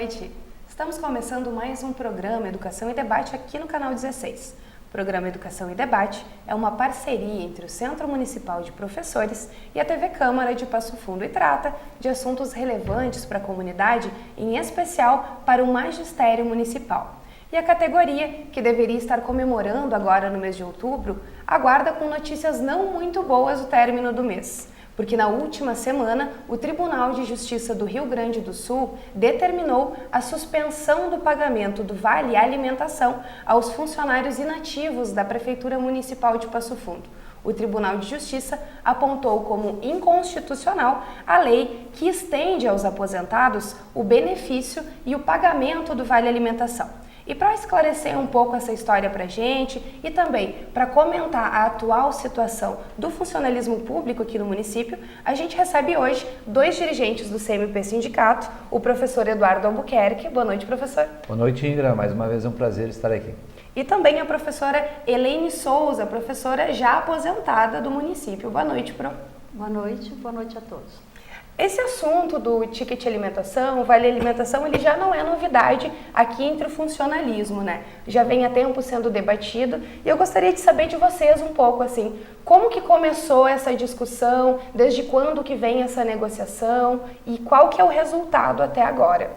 noite. Estamos começando mais um programa Educação e Debate aqui no canal 16. O programa Educação e Debate é uma parceria entre o Centro Municipal de Professores e a TV Câmara de Passo Fundo e trata de assuntos relevantes para a comunidade, em especial para o magistério municipal. E a categoria, que deveria estar comemorando agora no mês de outubro, aguarda com notícias não muito boas o término do mês. Porque na última semana, o Tribunal de Justiça do Rio Grande do Sul determinou a suspensão do pagamento do Vale Alimentação aos funcionários inativos da Prefeitura Municipal de Passo Fundo. O Tribunal de Justiça apontou como inconstitucional a lei que estende aos aposentados o benefício e o pagamento do Vale Alimentação. E para esclarecer um pouco essa história para a gente e também para comentar a atual situação do funcionalismo público aqui no município, a gente recebe hoje dois dirigentes do CMP Sindicato, o professor Eduardo Albuquerque. Boa noite, professor. Boa noite, Ingra. Mais uma vez é um prazer estar aqui. E também a professora Elaine Souza, professora já aposentada do município. Boa noite, Pro. Boa noite a todos. Esse assunto do ticket alimentação, o Vale Alimentação, ele já não é novidade aqui entre o funcionalismo, né? Já vem há tempo sendo debatido e eu gostaria de saber de vocês um pouco, assim, como que começou essa discussão, desde quando que vem essa negociação e qual que é o resultado até agora?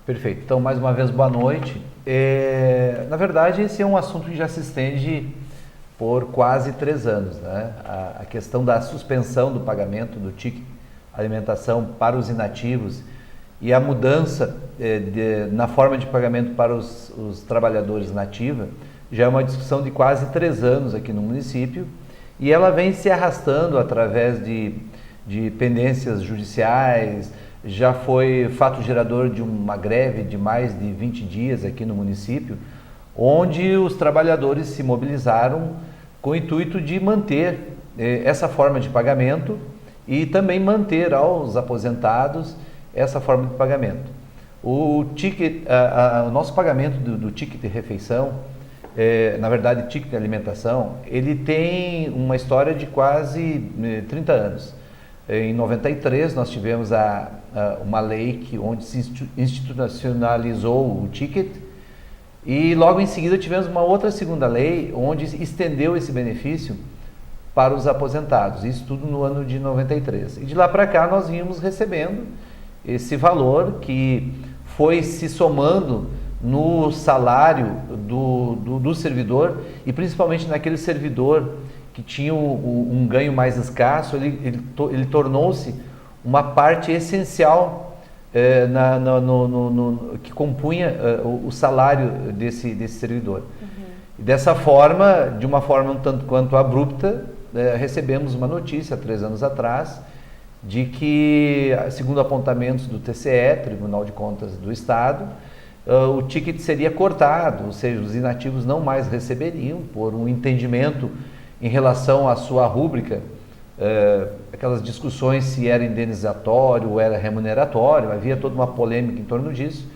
Perfeito. Então, mais uma vez, boa noite. Na verdade, esse é um assunto que já se estende por quase 3 anos, né? A questão da suspensão do pagamento do ticket alimentação para os inativos e a mudança na forma de pagamento para os trabalhadores na ativa já é uma discussão de quase 3 anos aqui no município e ela vem se arrastando através de pendências judiciais, já foi fato gerador de uma greve de mais de 20 dias aqui no município, onde os trabalhadores se mobilizaram com o intuito de manter essa forma de pagamento e também manter aos aposentados essa forma de pagamento. O nosso pagamento do ticket de refeição, na verdade ticket de alimentação, ele tem uma história de quase 30 anos. Em 93 nós tivemos uma lei onde se institucionalizou o ticket e logo em seguida tivemos uma outra segunda lei onde estendeu esse benefício para os aposentados, isso tudo no ano de 93. E de lá para cá nós vínhamos recebendo esse valor que foi se somando no salário do servidor e principalmente naquele servidor que tinha um ganho mais escasso, ele tornou-se uma parte essencial que compunha o salário desse servidor. Uhum. E dessa forma, de uma forma um tanto quanto abrupta, recebemos uma notícia há 3 anos atrás de que, segundo apontamentos do TCE, Tribunal de Contas do Estado, o ticket seria cortado, ou seja, os inativos não mais receberiam por um entendimento em relação à sua rúbrica, aquelas discussões se era indenizatório ou era remuneratório, havia toda uma polêmica em torno disso,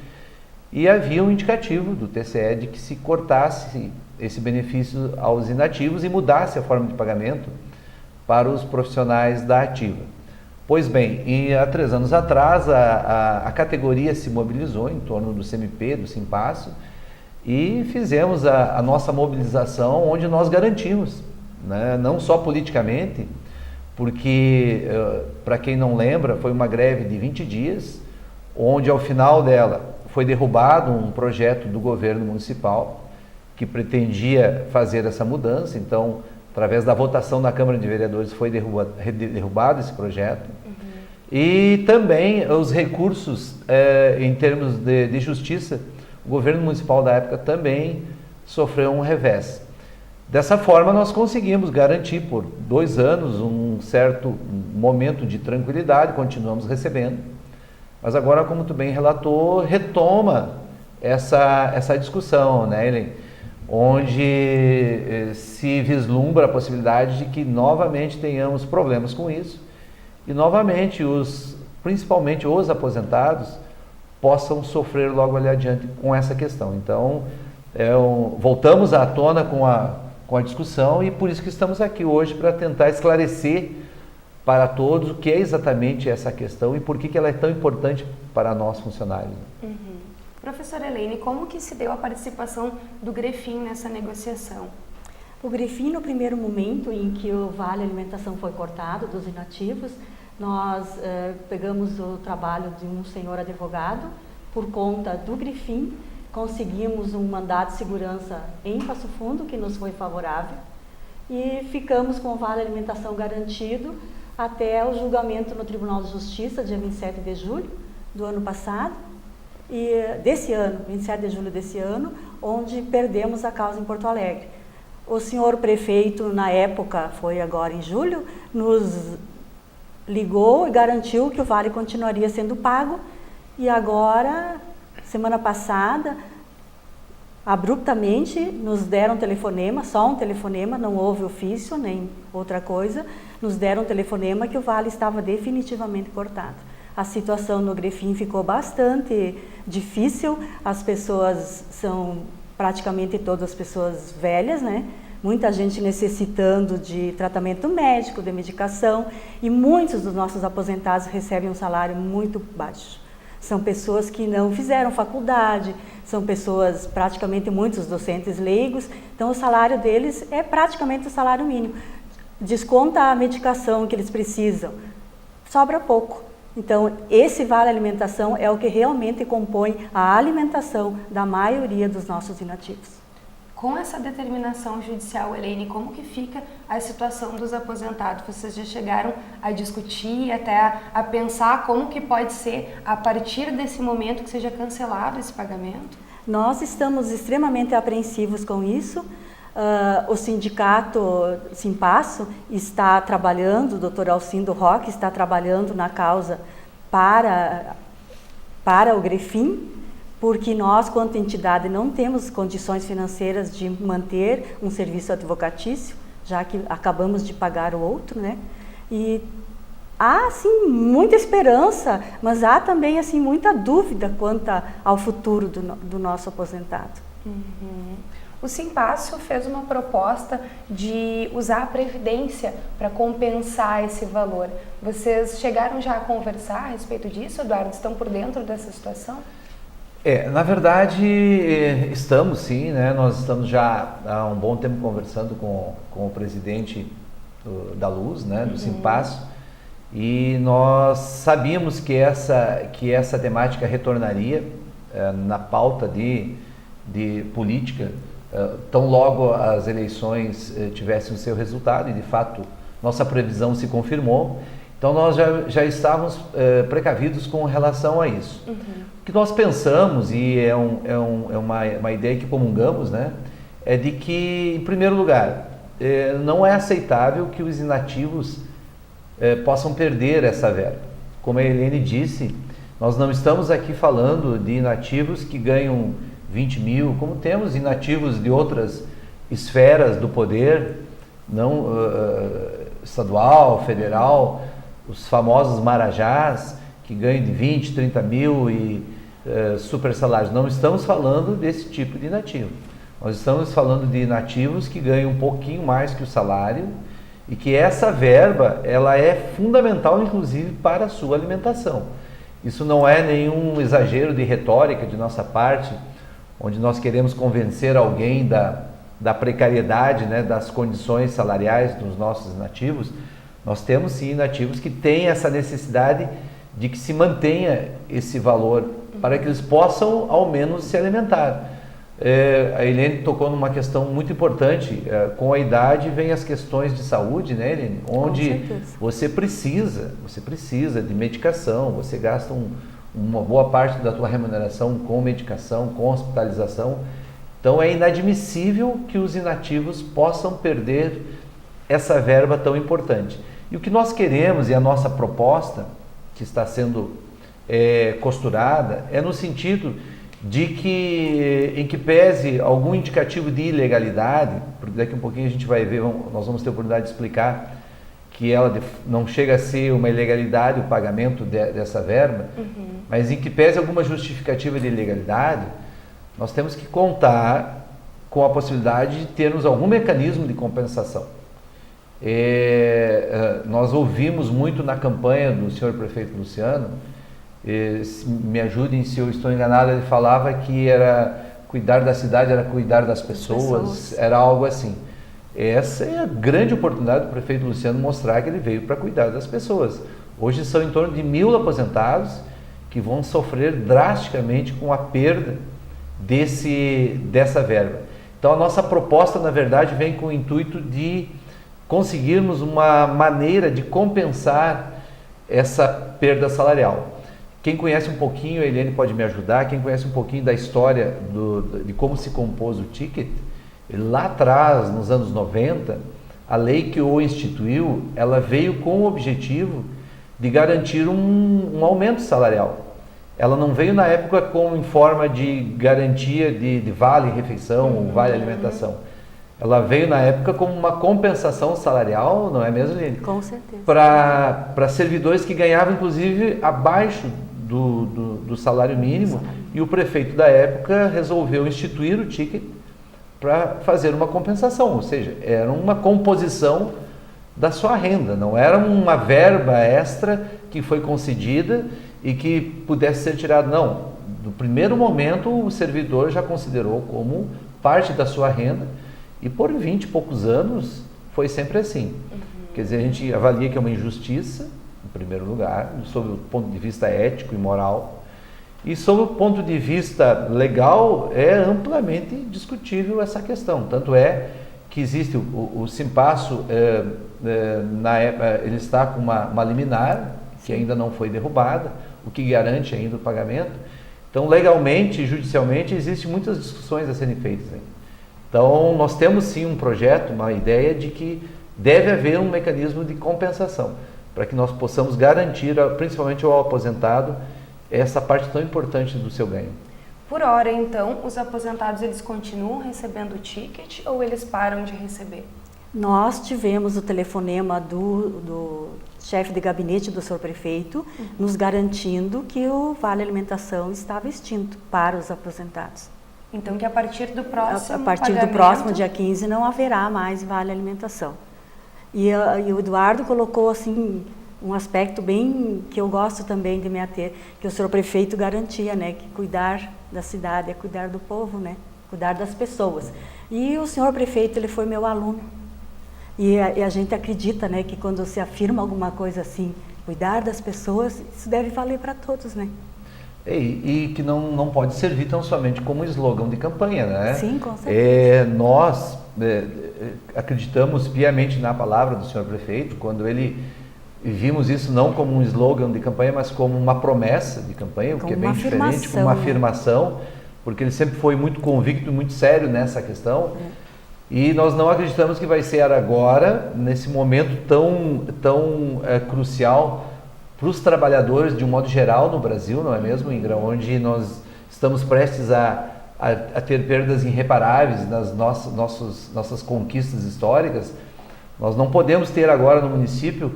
e havia um indicativo do TCE de que se cortasse esse benefício aos inativos e mudasse a forma de pagamento para os profissionais da ativa. Pois bem, há 3 anos atrás a categoria se mobilizou em torno do CMP, do Simpasso, e fizemos a nossa mobilização onde nós garantimos, né, não só politicamente, porque, para quem não lembra, foi uma greve de 20 dias, onde ao final dela foi derrubado um projeto do governo municipal que pretendia fazer essa mudança. Então, através da votação na Câmara de Vereadores foi derrubado esse projeto. Uhum. E também os recursos em termos de justiça, o governo municipal da época também sofreu um revés. Dessa forma nós conseguimos garantir por 2 anos um certo momento de tranquilidade, continuamos recebendo, mas agora, como tu bem relatou, retoma essa discussão, né, Ellen? Onde se vislumbra a possibilidade de que novamente tenhamos problemas com isso e novamente principalmente os aposentados possam sofrer logo ali adiante com essa questão. Então, voltamos à tona com a discussão e por isso que estamos aqui hoje para tentar esclarecer para todos o que é exatamente essa questão e por que ela é tão importante para nós funcionários. Professora Elaine, como que se deu a participação do Grefin nessa negociação? O Grefin, no primeiro momento em que o Vale Alimentação foi cortado dos inativos, nós pegamos o trabalho de um senhor advogado, por conta do Grefin, conseguimos um mandado de segurança em Passo Fundo, que nos foi favorável, e ficamos com o Vale Alimentação garantido até o julgamento no Tribunal de Justiça, dia 27 de julho do ano passado, e desse ano, 27 de julho desse ano, onde perdemos a causa em Porto Alegre. O senhor prefeito, na época, foi agora em julho, nos ligou e garantiu que o vale continuaria sendo pago, e agora, semana passada, abruptamente nos deram um telefonema, só um telefonema, não houve ofício nem outra coisa, nos deram um telefonema que o vale estava definitivamente cortado. A situação no Grefin ficou bastante difícil, as pessoas são praticamente todas pessoas velhas, né? Muita gente necessitando de tratamento médico, de medicação, e muitos dos nossos aposentados recebem um salário muito baixo. São pessoas que não fizeram faculdade, são pessoas, praticamente muitos docentes leigos, então o salário deles é praticamente o salário mínimo. Desconta a medicação que eles precisam, sobra pouco. Então, esse Vale Alimentação é o que realmente compõe a alimentação da maioria dos nossos inativos. Com essa determinação judicial, Elaine, como que fica a situação dos aposentados? Vocês já chegaram a discutir, até a pensar como que pode ser, a partir desse momento, que seja cancelado esse pagamento? Nós estamos extremamente apreensivos com isso. O sindicato Simpasso está trabalhando, o Dr. Alcindo Roque está trabalhando na causa para o Grefin, porque nós, quanto entidade, não temos condições financeiras de manter um serviço advocatício, já que acabamos de pagar o outro, né? E há, sim, muita esperança, mas há também, assim, muita dúvida quanto ao futuro do nosso aposentado. O Simpasso fez uma proposta de usar a Previdência para compensar esse valor. Vocês chegaram já a conversar a respeito disso, Eduardo? Estão por dentro dessa situação? Na verdade, estamos sim, né? Nós estamos já há um bom tempo conversando com o presidente da Luz, né? Do Simpasso, e nós sabíamos que essa temática retornaria na pauta de política, tão logo as eleições tivessem o seu resultado, e de fato nossa previsão se confirmou. Então nós já estávamos precavidos com relação a isso. O que nós pensamos, e é uma ideia que comungamos, né, é de que, em primeiro lugar, não é aceitável que os inativos possam perder essa verba. Como a Elaine disse, nós não estamos aqui falando de inativos que ganham 20 mil, como temos inativos de outras esferas do poder, não estadual, federal, os famosos marajás, que ganham de 20, 30 mil e super salários. Não estamos falando desse tipo de inativo. Nós estamos falando de inativos que ganham um pouquinho mais que o salário, e que essa verba, ela é fundamental, inclusive, para a sua alimentação. Isso não é nenhum exagero de retórica de nossa parte, onde nós queremos convencer alguém da precariedade, né, das condições salariais dos nossos inativos. Nós temos sim inativos que têm essa necessidade de que se mantenha esse valor para que eles possam ao menos se alimentar. A Elaine tocou numa questão muito importante. Com a idade vem as questões de saúde, né, Elaine? Onde você precisa de medicação, você gasta uma boa parte da tua remuneração com medicação, com hospitalização. Então é inadmissível que os inativos possam perder essa verba tão importante. E o que nós queremos, e a nossa proposta, que está sendo costurada, é no sentido de que, em que pese algum indicativo de ilegalidade, porque daqui a um pouquinho a gente vai ver, nós vamos ter a oportunidade de explicar que ela não chega a ser uma ilegalidade o pagamento dessa verba, mas em que pese alguma justificativa de ilegalidade, nós temos que contar com a possibilidade de termos algum mecanismo de compensação. Nós ouvimos muito na campanha do senhor prefeito Luciano me ajudem se eu estou enganado, ele falava que era cuidar da cidade, era cuidar das pessoas, era algo assim. Essa é a grande oportunidade do prefeito Luciano mostrar que ele veio para cuidar das pessoas. Hoje são em torno de 1.000 aposentados que vão sofrer drasticamente com a perda dessa verba. Então a nossa proposta, na verdade, vem com o intuito de conseguirmos uma maneira de compensar essa perda salarial. Quem conhece um pouquinho, a Eliane pode me ajudar, quem conhece um pouquinho da história de como se compôs o ticket, lá atrás, nos anos 90, a lei que o instituiu, ela veio com o objetivo de garantir um aumento salarial. Ela não veio na época em forma de garantia de vale-refeição ou vale-alimentação. Ela veio na época como uma compensação salarial, não é mesmo, Eliane? Com certeza. Para servidores que ganhavam, inclusive, abaixo do salário mínimo, e o prefeito da época resolveu instituir o ticket para fazer uma compensação, ou seja, era uma composição da sua renda, não era uma verba extra que foi concedida e que pudesse ser tirada, não. No primeiro momento o servidor já considerou como parte da sua renda e por 20 e poucos anos foi sempre assim. Quer dizer, a gente avalia que é uma injustiça, em primeiro lugar, sob o ponto de vista ético e moral. E sob o ponto de vista legal, é amplamente discutível essa questão. Tanto é que existe o Simpasso, ele está com uma liminar, que ainda não foi derrubada, o que garante ainda o pagamento. Então, legalmente e judicialmente, existem muitas discussões a serem feitas ainda. Então, nós temos sim um projeto, uma ideia de que deve haver um mecanismo de compensação, para que nós possamos garantir, principalmente ao aposentado, essa parte tão importante do seu ganho. Por hora, então, os aposentados eles continuam recebendo o ticket ou eles param de receber? Nós tivemos o telefonema do chefe de gabinete do senhor prefeito, nos garantindo que o Vale Alimentação estava extinto para os aposentados. Então, que a partir do próximo do próximo dia 15 não haverá mais Vale Alimentação. E o Eduardo colocou assim um aspecto bem que eu gosto também de me ater, que o senhor prefeito garantia, né, que cuidar da cidade é cuidar do povo, né, cuidar das pessoas. E o senhor prefeito, ele foi meu aluno. E a gente acredita, né, que quando se afirma alguma coisa assim, cuidar das pessoas, isso deve valer para todos, né? E que não pode servir tão somente como slogan de campanha, né? Sim, com certeza. Nós acreditamos piamente na palavra do senhor prefeito, quando ele vimos isso não como um slogan de campanha, mas como uma promessa de campanha, o que é bem diferente, como uma afirmação, porque ele sempre foi muito convicto e muito sério nessa questão. E nós não acreditamos que vai ser agora, nesse momento tão crucial para os trabalhadores de um modo geral no Brasil, não é mesmo, Ingra? Onde nós estamos prestes a ter perdas irreparáveis nas nossas conquistas históricas. Nós não podemos ter agora no município,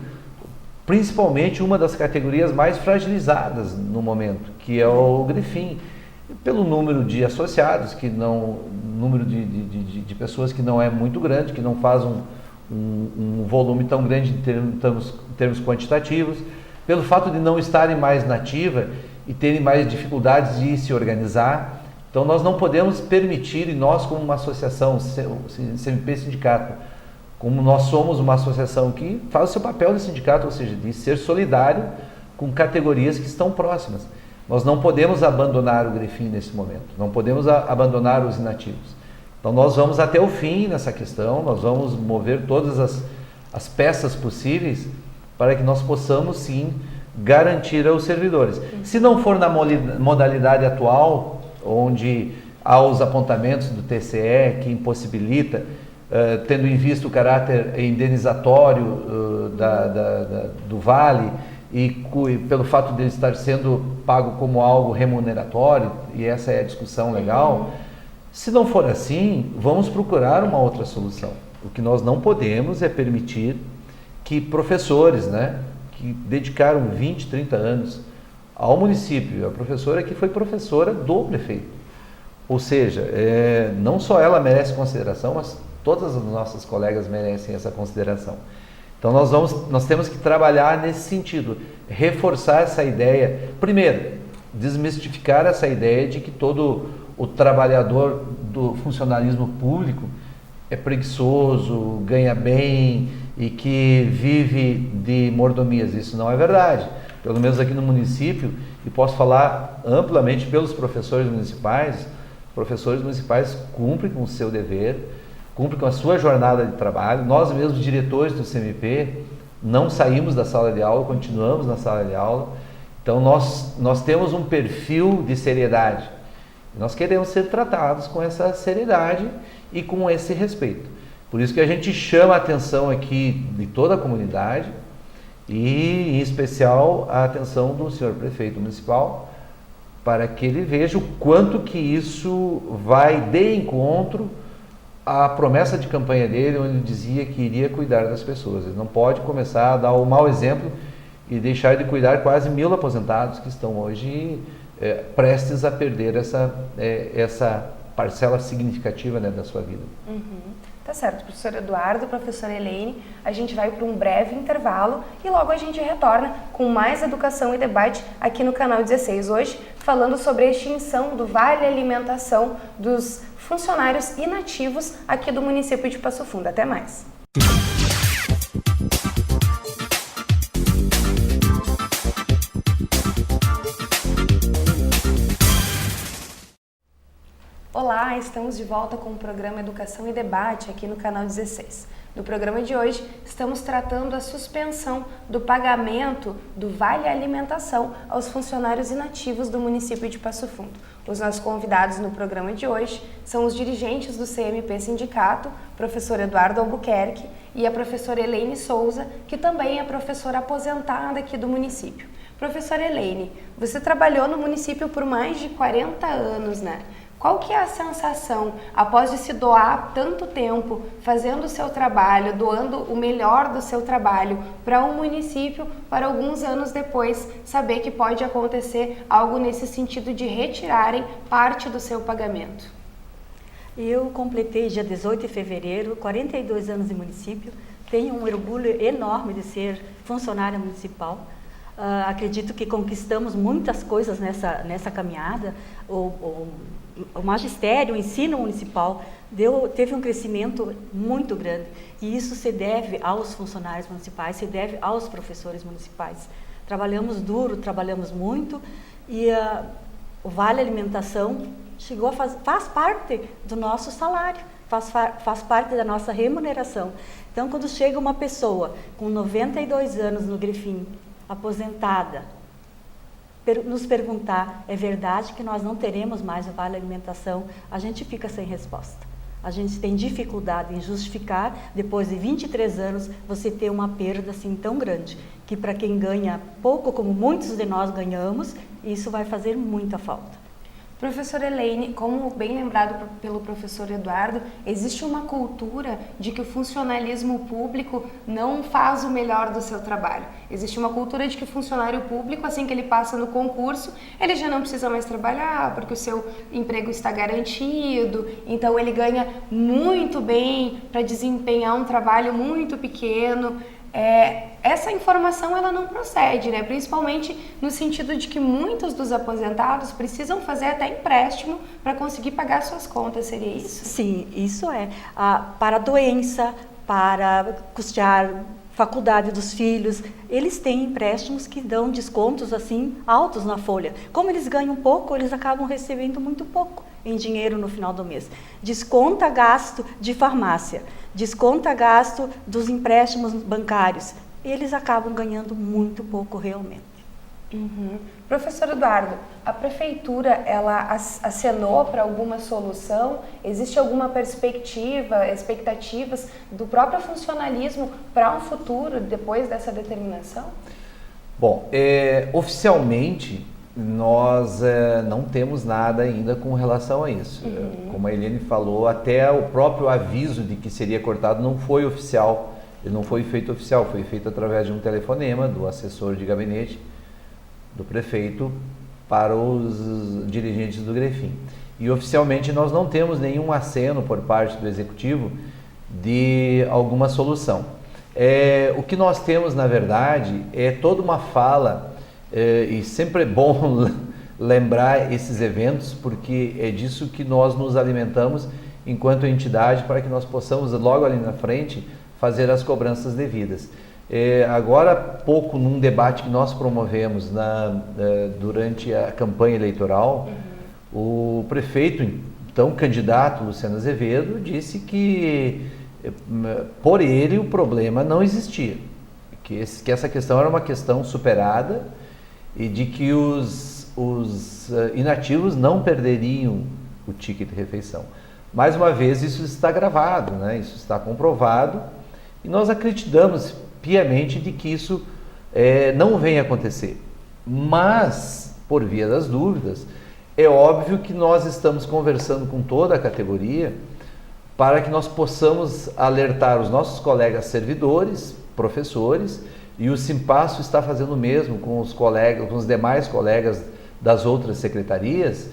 principalmente uma das categorias mais fragilizadas no momento, que é o Grefim, pelo número de associados, número de pessoas que não é muito grande, que não faz um volume tão grande em termos quantitativos, pelo fato de não estarem mais na ativa e terem mais dificuldades de se organizar. Então nós não podemos permitir, e nós como uma associação, CMP Sindicato, como nós somos uma associação que faz o seu papel de sindicato, ou seja, de ser solidário com categorias que estão próximas. Nós não podemos abandonar o Grefim nesse momento, não podemos abandonar os inativos. Então nós vamos até o fim nessa questão, nós vamos mover todas as peças possíveis para que nós possamos sim garantir aos servidores. Se não for na modalidade atual, onde há os apontamentos do TCE que impossibilita, tendo em vista o caráter indenizatório do Vale e pelo fato de ele estar sendo pago como algo remuneratório, e essa é a discussão legal, se não for assim, vamos procurar uma outra solução. O que nós não podemos é permitir que professores, né, que dedicaram 20, 30 anos ao município, a professora que foi professora do prefeito, ou seja, não só ela merece consideração, mas todas as nossas colegas merecem essa consideração. Então nós temos que trabalhar nesse sentido, reforçar essa ideia. Primeiro, desmistificar essa ideia de que todo o trabalhador do funcionalismo público é preguiçoso, ganha bem e que vive de mordomias. Isso não é verdade. Pelo menos aqui no município, e posso falar amplamente pelos professores municipais, os professores municipais cumprem com o seu dever, cumprem com a sua jornada de trabalho. Nós mesmos, diretores do CMP, não saímos da sala de aula, continuamos na sala de aula. Então nós temos um perfil de seriedade. Nós queremos ser tratados com essa seriedade e com esse respeito. Por isso que a gente chama a atenção aqui de toda a comunidade e, em especial, a atenção do senhor prefeito municipal, para que ele veja o quanto que isso vai de encontro à promessa de campanha dele, onde ele dizia que iria cuidar das pessoas. Ele não pode começar a dar o mau exemplo e deixar de cuidar quase 1.000 aposentados que estão hoje prestes a perder essa parcela significativa, né, da sua vida. Tá certo, professor Eduardo, professora Elaine, a gente vai para um breve intervalo e logo a gente retorna com mais educação e debate aqui no canal 16, hoje falando sobre a extinção do Vale Alimentação dos funcionários inativos aqui do município de Passo Fundo. Até mais! Olá, estamos de volta com o programa Educação e Debate aqui no canal 16. No programa de hoje, estamos tratando a suspensão do pagamento do Vale Alimentação aos funcionários inativos do município de Passo Fundo. Os nossos convidados no programa de hoje são os dirigentes do CMP Sindicato, professor Eduardo Albuquerque e a professora Elaine Souza, que também é professora aposentada aqui do município. Professora Elaine, você trabalhou no município por mais de 40 anos, né? Qual que é a sensação, após de se doar tanto tempo, fazendo o seu trabalho, doando o melhor do seu trabalho para um município, para alguns anos depois, saber que pode acontecer algo nesse sentido de retirarem parte do seu pagamento? Eu completei dia 18 de fevereiro, 42 anos de município, tenho um orgulho enorme de ser funcionária municipal. Acredito que conquistamos muitas coisas nessa caminhada. O magistério, o ensino municipal teve um crescimento muito grande e isso se deve aos funcionários municipais, se deve aos professores municipais. Trabalhamos duro, trabalhamos muito e o Vale Alimentação faz parte do nosso salário, faz parte da nossa remuneração. Então, quando chega uma pessoa com 92 anos no Grefim, aposentada, nos perguntar, é verdade que nós não teremos mais o Vale Alimentação, a gente fica sem resposta. A gente tem dificuldade em justificar, depois de 23 anos, você ter uma perda assim tão grande, que para quem ganha pouco, como muitos de nós ganhamos, isso vai fazer muita falta. Professora Elaine, como bem lembrado pelo professor Eduardo, existe uma cultura de que o funcionalismo público não faz o melhor do seu trabalho. Existe uma cultura de que o funcionário público, assim que ele passa no concurso, ele já não precisa mais trabalhar, porque o seu emprego está garantido, então ele ganha muito bem para desempenhar um trabalho muito pequeno. Essa informação ela não procede, né? Principalmente no sentido de que muitos dos aposentados precisam fazer até empréstimo para conseguir pagar suas contas, seria isso? Sim, isso é. Para doença, para custear faculdade dos filhos, eles têm empréstimos que dão descontos assim altos na folha. Como eles ganham pouco, eles acabam recebendo muito pouco em dinheiro no final do mês. Desconta gasto de farmácia, desconta gasto dos empréstimos bancários. Eles acabam ganhando muito pouco realmente. Professor Eduardo, a prefeitura ela acenou para alguma solução? Existe alguma expectativas do próprio funcionalismo para um futuro depois dessa determinação? Bom, oficialmente nós não temos nada ainda com relação a isso. Como a Eliane falou, até o próprio aviso de que seria cortado não foi oficial, ele não foi feito oficial, foi feito através de um telefonema do assessor de gabinete do prefeito para os dirigentes do Grefim. E oficialmente nós não temos nenhum aceno por parte do executivo de alguma solução. O que nós temos, na verdade, é toda uma fala, e sempre é bom lembrar esses eventos, porque é disso que nós nos alimentamos enquanto entidade, para que nós possamos, logo ali na frente, fazer as cobranças devidas. Agora há pouco, num debate que nós promovemos durante a campanha eleitoral, o prefeito, então candidato Luciano Azevedo, disse que por ele o problema não existia, que essa questão era uma questão superada e de que os inativos não perderiam o ticket de refeição. Mais uma vez, isso está gravado, né? Isso está comprovado, e nós acreditamos piamente de que isso não venha acontecer. Mas, por via das dúvidas, é óbvio que nós estamos conversando com toda a categoria para que nós possamos alertar os nossos colegas servidores, professores, e o Simpasso está fazendo o mesmo com os colegas, com os demais colegas das outras secretarias,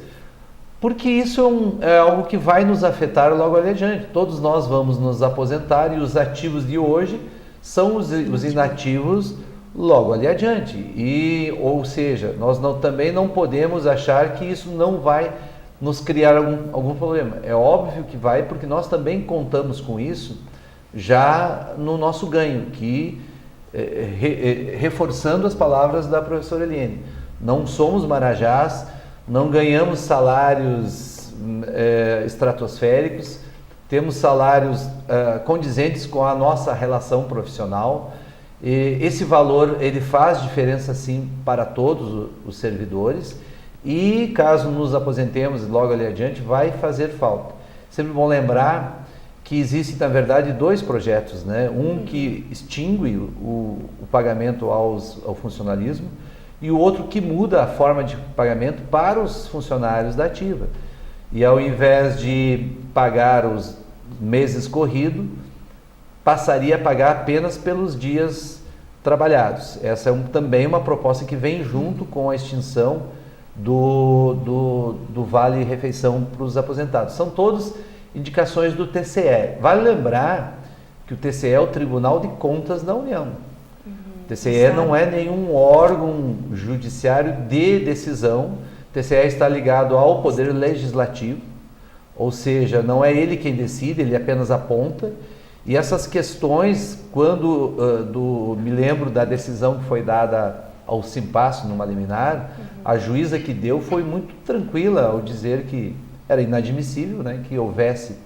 porque isso é algo que vai nos afetar logo ali adiante. Todos nós vamos nos aposentar e os ativos de hoje são os inativos logo ali adiante. Ou seja, nós também não podemos achar que isso não vai nos criar algum problema. É óbvio que vai, porque nós também contamos com isso já no nosso ganho, que reforçando as palavras da professora Eliane, não somos marajás, não ganhamos salários estratosféricos, temos salários condizentes com a nossa relação profissional. E esse valor ele faz diferença sim para todos os servidores, e caso nos aposentemos logo ali adiante vai fazer falta. Sempre bom lembrar que existem na verdade dois projetos, né? Um que extingue o pagamento ao funcionalismo, e o outro que muda a forma de pagamento para os funcionários da ativa. E ao invés de pagar os meses corridos, passaria a pagar apenas pelos dias trabalhados. Essa é também uma proposta que vem junto com a extinção do Vale Refeição para os aposentados. São todas indicações do TCE. Vale lembrar que o TCE é o Tribunal de Contas da União. O TCE não é nenhum órgão judiciário de decisão. O TCE está ligado ao Poder Legislativo, ou seja, não é ele quem decide, ele apenas aponta. E essas questões, quando me lembro da decisão que foi dada ao Simpasso numa liminar, a juíza que deu foi muito tranquila ao dizer que era inadmissível, né, que houvesse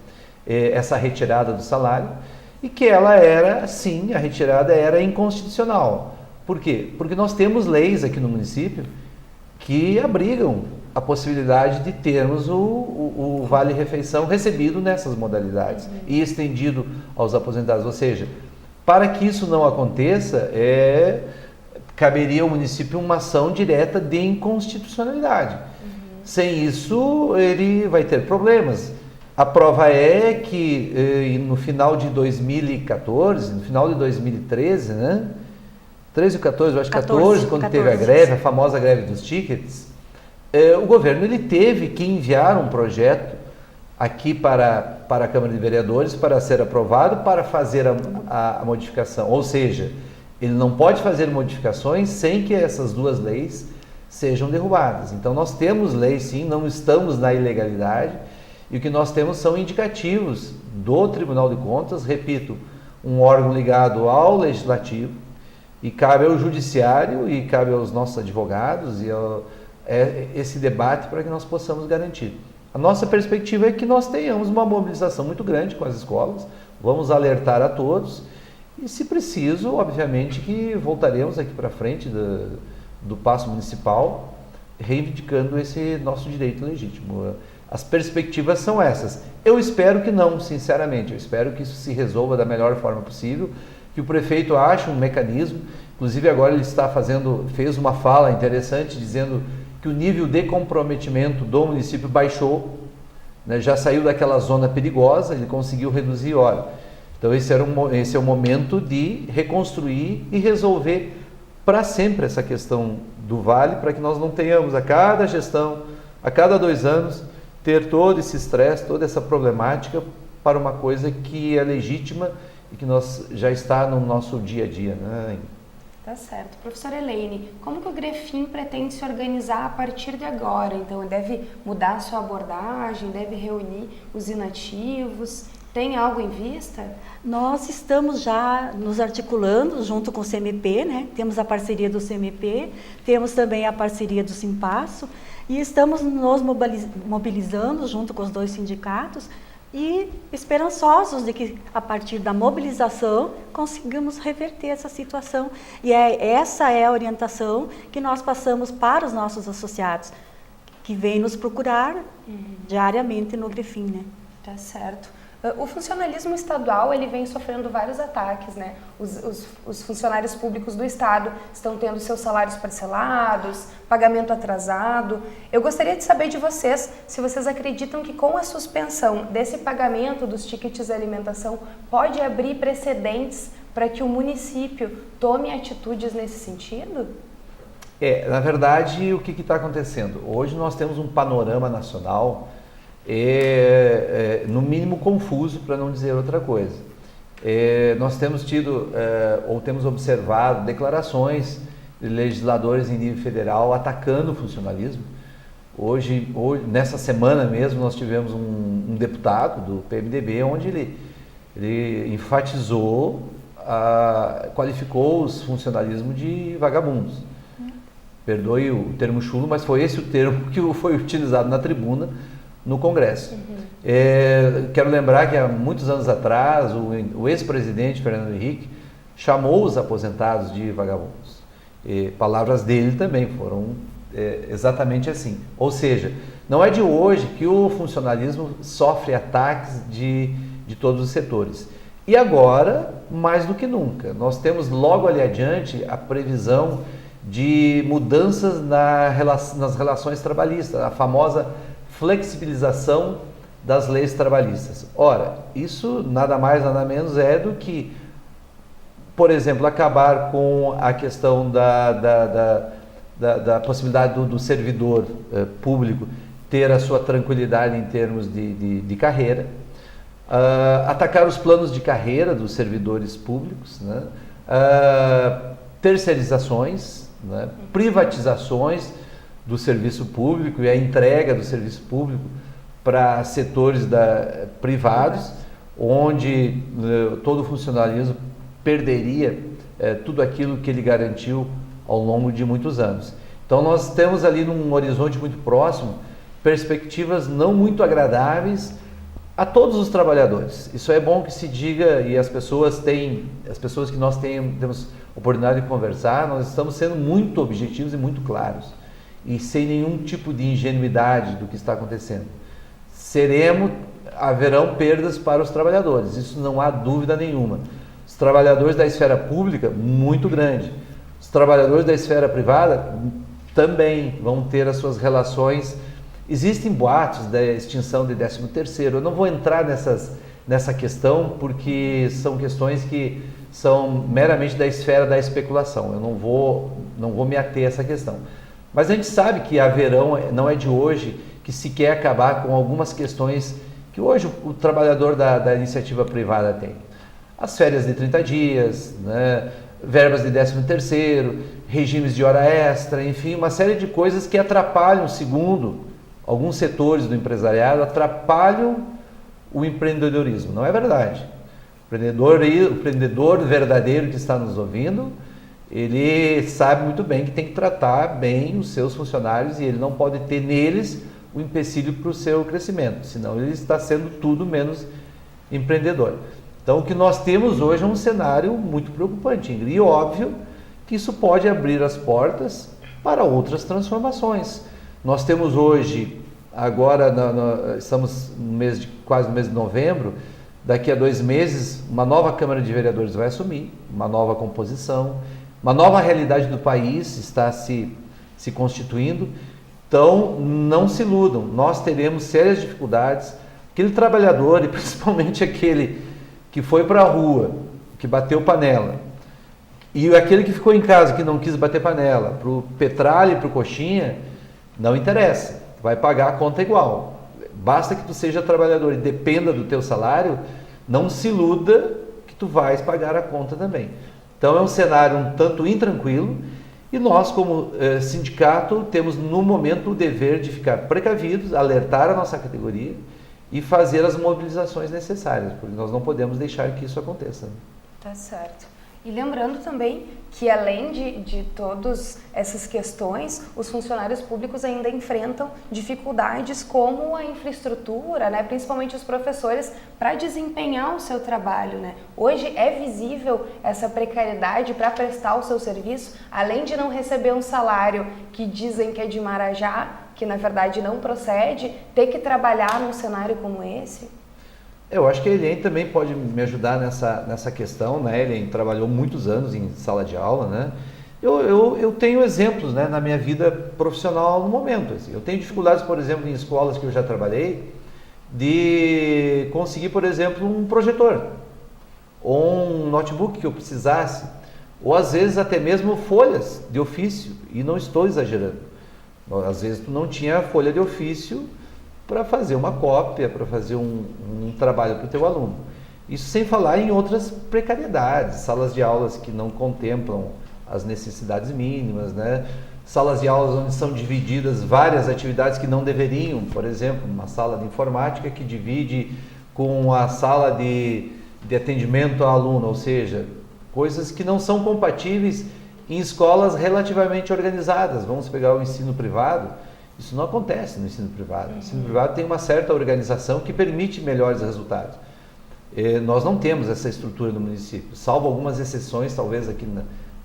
essa retirada do salário, e que ela era, sim, a retirada era inconstitucional. Por quê? Porque nós temos leis aqui no município que abrigam a possibilidade de termos o Vale Refeição recebido nessas modalidades e estendido aos aposentados. Ou seja, para que isso não aconteça, caberia ao município uma ação direta de inconstitucionalidade. Sem isso, ele vai ter problemas. A prova é que no final de 2014, no final de 2013, né? 13 ou 14, eu acho 14, quando 14, teve a greve, a famosa greve dos tickets, o governo ele teve que enviar um projeto aqui para a Câmara de Vereadores para ser aprovado, para fazer a modificação. Ou seja, ele não pode fazer modificações sem que essas duas leis sejam derrubadas. Então nós temos leis sim, não estamos na ilegalidade, e o que nós temos são indicativos do Tribunal de Contas, repito, um órgão ligado ao Legislativo, e cabe ao Judiciário e cabe aos nossos advogados e esse debate para que nós possamos garantir. A nossa perspectiva é que nós tenhamos uma mobilização muito grande com as escolas, vamos alertar a todos, e se preciso, obviamente que voltaremos aqui para frente do Paço Municipal, reivindicando esse nosso direito legítimo. As perspectivas são essas. Eu espero que não, sinceramente, eu espero que isso se resolva da melhor forma possível, que o prefeito ache um mecanismo, inclusive agora ele fez uma fala interessante dizendo que o nível de comprometimento do município baixou, né, já saiu daquela zona perigosa, ele conseguiu reduzir hora. Então esse é o momento de reconstruir e resolver para sempre essa questão do Vale, para que nós não tenhamos a cada gestão, a cada 2 anos, ter todo esse estresse, toda essa problemática para uma coisa que é legítima e que já está no nosso dia a dia, né? Tá certo. Professora Elaine, como que o Grefin pretende se organizar a partir de agora? Então, deve mudar a sua abordagem, deve reunir os inativos? Tem algo em vista? Nós estamos já nos articulando junto com o CMP, né? Temos a parceria do CMP, temos também a parceria do Simpasso e estamos nos mobilizando junto com os 2 sindicatos e esperançosos de que, a partir da mobilização, consigamos reverter essa situação. E essa é a orientação que nós passamos para os nossos associados, que vêm nos procurar diariamente no Grefin, né? Tá certo. O funcionalismo estadual, ele vem sofrendo vários ataques, né? Os funcionários públicos do estado estão tendo seus salários parcelados, pagamento atrasado. Eu gostaria de saber de vocês, se vocês acreditam que com a suspensão desse pagamento dos tickets de alimentação pode abrir precedentes para que o município tome atitudes nesse sentido? Na verdade, o que está acontecendo? Hoje nós temos um panorama nacional no mínimo confuso, para não dizer outra coisa. Nós temos tido ou temos observado declarações de legisladores em nível federal atacando o funcionalismo. Hoje nessa semana mesmo, nós tivemos um deputado do PMDB onde ele enfatizou, qualificou os funcionalismo de vagabundos. Perdoe o termo chulo, mas foi esse o termo que foi utilizado na tribuna no Congresso. Quero lembrar que há muitos anos atrás o ex-presidente Fernando Henrique chamou os aposentados de vagabundos. Palavras dele também foram exatamente assim. Ou seja, não é de hoje que o funcionalismo sofre ataques de todos os setores. E agora, mais do que nunca, nós temos logo ali adiante a previsão de mudanças nas relações trabalhistas, a famosa flexibilização das leis trabalhistas. Ora, isso nada mais, nada menos é do que, por exemplo, acabar com a questão da possibilidade do servidor público ter a sua tranquilidade em termos de carreira, atacar os planos de carreira dos servidores públicos, né? Terceirizações, né? Privatizações do serviço público e a entrega do serviço público para setores privados, onde todo o funcionalismo perderia tudo aquilo que ele garantiu ao longo de muitos anos. Então nós temos ali num horizonte muito próximo perspectivas não muito agradáveis a todos os trabalhadores. Isso é bom que se diga, e as pessoas que nós temos oportunidade de conversar, nós estamos sendo muito objetivos e muito claros, e sem nenhum tipo de ingenuidade do que está acontecendo. Haverão perdas para os trabalhadores, isso não há dúvida nenhuma. Os trabalhadores da esfera pública, muito grande. Os trabalhadores da esfera privada também vão ter as suas relações. Existem boatos da extinção de 13º. Eu não vou entrar nessa questão, porque são questões que são meramente da esfera da especulação. Eu não vou me ater a essa questão. Mas a gente sabe que não é de hoje, que se quer acabar com algumas questões que hoje o trabalhador da iniciativa privada tem. As férias de 30 dias, né, verbas de 13º, regimes de hora extra, enfim, uma série de coisas que atrapalham, segundo alguns setores do empresariado, atrapalham o empreendedorismo. Não é verdade. O empreendedor verdadeiro que está nos ouvindo, ele sabe muito bem que tem que tratar bem os seus funcionários e ele não pode ter neles o empecilho para o seu crescimento, senão ele está sendo tudo menos empreendedor. Então o que nós temos hoje é um cenário muito preocupante, Ingrid, e óbvio que isso pode abrir as portas para outras transformações. Nós temos hoje, agora estamos quase no mês de novembro, daqui a 2 meses uma nova Câmara de Vereadores vai assumir, uma nova composição, uma nova realidade do país está se constituindo. Então, não se iludam, nós teremos sérias dificuldades. Aquele trabalhador, e principalmente aquele que foi para a rua, que bateu panela, e aquele que ficou em casa, que não quis bater panela, para o Petralha e para o Coxinha, não interessa, vai pagar a conta igual. Basta que tu seja trabalhador e dependa do teu salário, não se iluda que tu vais pagar a conta também. Então é um cenário um tanto intranquilo e nós, como sindicato, temos no momento o dever de ficar precavidos, alertar a nossa categoria e fazer as mobilizações necessárias, porque nós não podemos deixar que isso aconteça. Tá certo. E lembrando também que, além de todas essas questões, os funcionários públicos ainda enfrentam dificuldades como a infraestrutura, né? Principalmente os professores, para desempenhar o seu trabalho, né? Hoje é visível essa precariedade para prestar o seu serviço, além de não receber um salário que dizem que é de Marajá, que na verdade não procede, ter que trabalhar num cenário como esse. Eu acho que a Eliane também pode me ajudar nessa questão, né? A Eliane trabalhou muitos anos em sala de aula, né? Eu tenho exemplos, né, na minha vida profissional no momento. Assim. Eu tenho dificuldades, por exemplo, em escolas que eu já trabalhei, de conseguir, por exemplo, um projetor, ou um notebook que eu precisasse, ou às vezes até mesmo folhas de ofício, e não estou exagerando. Às vezes tu não tinha folha de ofício para fazer uma cópia, para fazer um trabalho para o teu aluno. Isso sem falar em outras precariedades, salas de aulas que não contemplam as necessidades mínimas, né? Salas de aulas onde são divididas várias atividades que não deveriam, por exemplo, uma sala de informática que divide com a sala de atendimento ao aluno, ou seja, coisas que não são compatíveis em escolas relativamente organizadas. Vamos pegar o ensino privado. Isso não acontece no ensino privado. O ensino privado tem uma certa organização que permite melhores resultados. Nós não temos essa estrutura no município, salvo algumas exceções, talvez aqui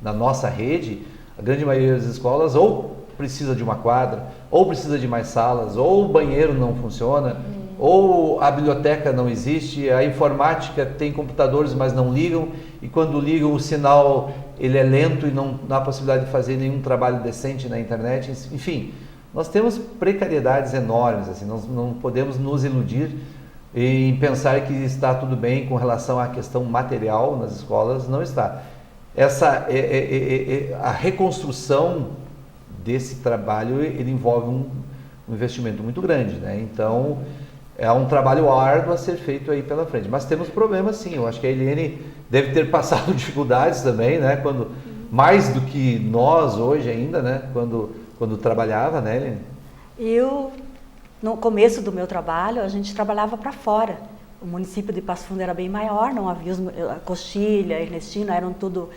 na nossa rede, a grande maioria das escolas ou precisa de uma quadra, ou precisa de mais salas, ou o banheiro não funciona, ou a biblioteca não existe, a informática tem computadores, mas não ligam, e quando ligam o sinal ele é lento e não há possibilidade de fazer nenhum trabalho decente na internet, enfim. Nós temos precariedades enormes, assim, nós não podemos nos iludir em pensar que está tudo bem com relação à questão material nas escolas, não está. A reconstrução desse trabalho, ele envolve um investimento muito grande, né? Então, é um trabalho árduo a ser feito aí pela frente. Mas temos problemas sim, eu acho que a Eliane deve ter passado dificuldades também, né? Mais do que nós hoje ainda, né? Quando trabalhava, né, Eliane? Eu, no começo do meu trabalho, a gente trabalhava para fora. O município de Passo Fundo era bem maior, não havia Coxilha, Ernestina, eram tudo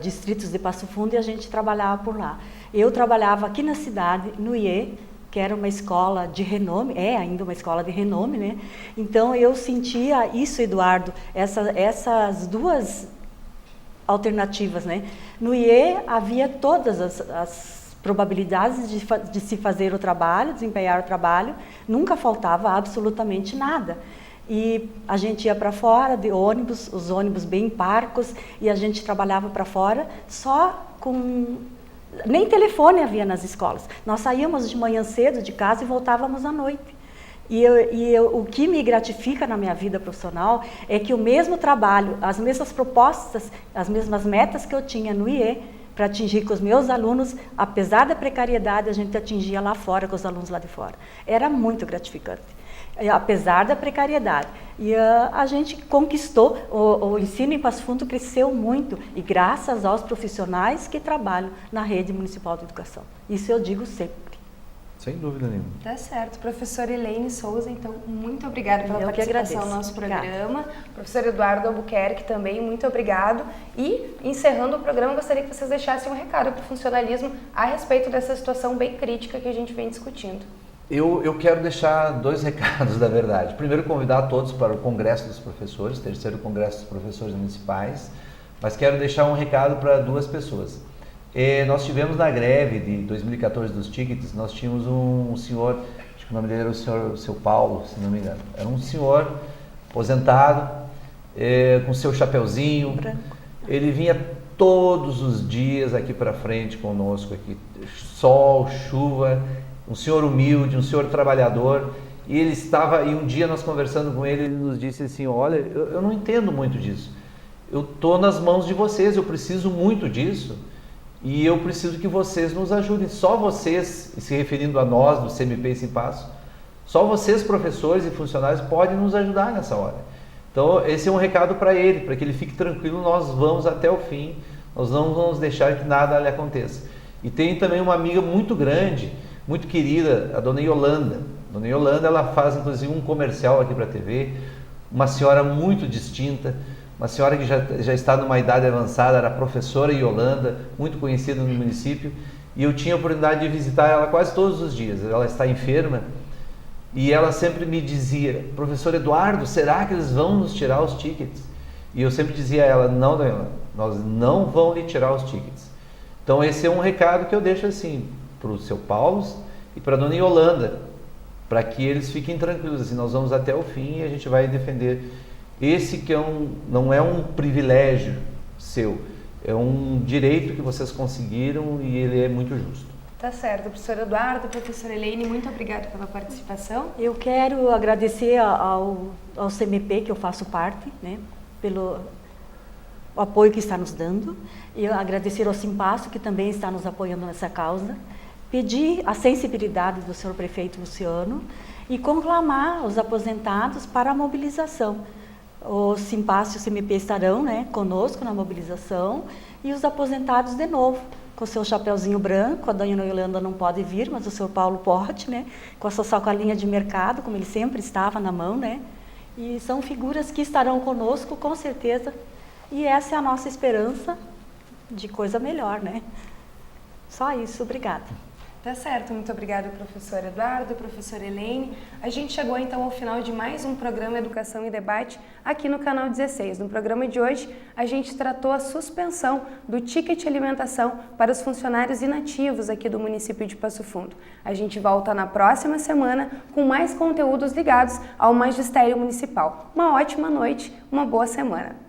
distritos de Passo Fundo e a gente trabalhava por lá. Eu trabalhava aqui na cidade, no IE, que era uma escola de renome, é ainda uma escola de renome, né? Então eu sentia isso, Eduardo, essas duas alternativas, né? No IE havia todas as probabilidades de se fazer o trabalho, desempenhar o trabalho, nunca faltava absolutamente nada. E a gente ia para fora de ônibus, os ônibus bem parcos, e a gente trabalhava para fora só com... Nem telefone havia nas escolas. Nós saíamos de manhã cedo de casa e voltávamos à noite. O que me gratifica na minha vida profissional é que o mesmo trabalho, as mesmas propostas, as mesmas metas que eu tinha no IE, para atingir com os meus alunos, apesar da precariedade, a gente atingia lá fora, com os alunos lá de fora. Era muito gratificante, apesar da precariedade. E a gente conquistou, o ensino em Passo Fundo cresceu muito, e graças aos profissionais que trabalham na rede municipal de educação. Isso eu digo sempre. Sem dúvida nenhuma. Tá certo. Professora Elaine Souza, então, muito obrigada pela participação no nosso programa. Professor Eduardo Albuquerque também, muito obrigado. E, encerrando o programa, gostaria que vocês deixassem um recado para o funcionalismo a respeito dessa situação bem crítica que a gente vem discutindo. Eu quero deixar 2 recados, na verdade. Primeiro, convidar todos para o Congresso dos Professores, 3º Congresso dos Professores Municipais, mas quero deixar um recado para 2 pessoas. Nós tivemos na greve de 2014 dos tickets, nós tínhamos um senhor, acho que o nome dele era o seu Paulo, se não me engano. Era um senhor aposentado, com seu chapeuzinho. Branco. Ele vinha todos os dias aqui para frente conosco, aqui, sol, chuva, um senhor humilde, um senhor trabalhador. E ele estava, e um dia nós conversando com ele, ele nos disse assim, olha, eu não entendo muito disso. Eu estou nas mãos de vocês, eu preciso muito disso. E eu preciso que vocês nos ajudem. Só vocês, se referindo a nós do CMP Esse Passo, só vocês, professores e funcionários, podem nos ajudar nessa hora. Então, esse é um recado para ele, para que ele fique tranquilo, nós vamos até o fim, nós não vamos deixar que nada lhe aconteça. E tem também uma amiga muito grande, muito querida, a dona Yolanda. Dona Yolanda, ela faz inclusive um comercial aqui para a TV, uma senhora muito distinta, uma senhora que já está numa idade avançada, era a professora Yolanda, muito conhecida no município, e eu tinha a oportunidade de visitar ela quase todos os dias. Ela está enferma e ela sempre me dizia: professor Eduardo, será que eles vão nos tirar os tickets? E eu sempre dizia a ela: não, dona Yolanda, nós não vamos lhe tirar os tickets. Então esse é um recado que eu deixo assim para o seu Paulo e para a dona Yolanda, para que eles fiquem tranquilos, assim, nós vamos até o fim e a gente vai defender esse que não é um privilégio seu, é um direito que vocês conseguiram e ele é muito justo. Tá certo, professor Eduardo, professora Elaine, muito obrigada pela participação. Eu quero agradecer ao CMP, que eu faço parte, né, pelo apoio que está nos dando, e agradecer ao Simpasso, que também está nos apoiando nessa causa, pedir a sensibilidade do senhor prefeito Luciano e conclamar os aposentados para a mobilização. O Simpasso e o CMP estarão, né, conosco na mobilização, e os aposentados de novo, com seu chapeuzinho branco. A dona Yolanda não pode vir, mas o senhor Paulo pode, né, com a sua sacolinha de mercado, como ele sempre estava na mão, né, e são figuras que estarão conosco, com certeza, e essa é a nossa esperança de coisa melhor, né. Só isso, obrigada. Tá certo, muito obrigada, professor Eduardo, professora Elaine. A gente chegou então ao final de mais um programa Educação e Debate aqui no canal 16. No programa de hoje, a gente tratou a suspensão do ticket alimentação para os funcionários inativos aqui do município de Passo Fundo. A gente volta na próxima semana com mais conteúdos ligados ao magistério municipal. Uma ótima noite, uma boa semana.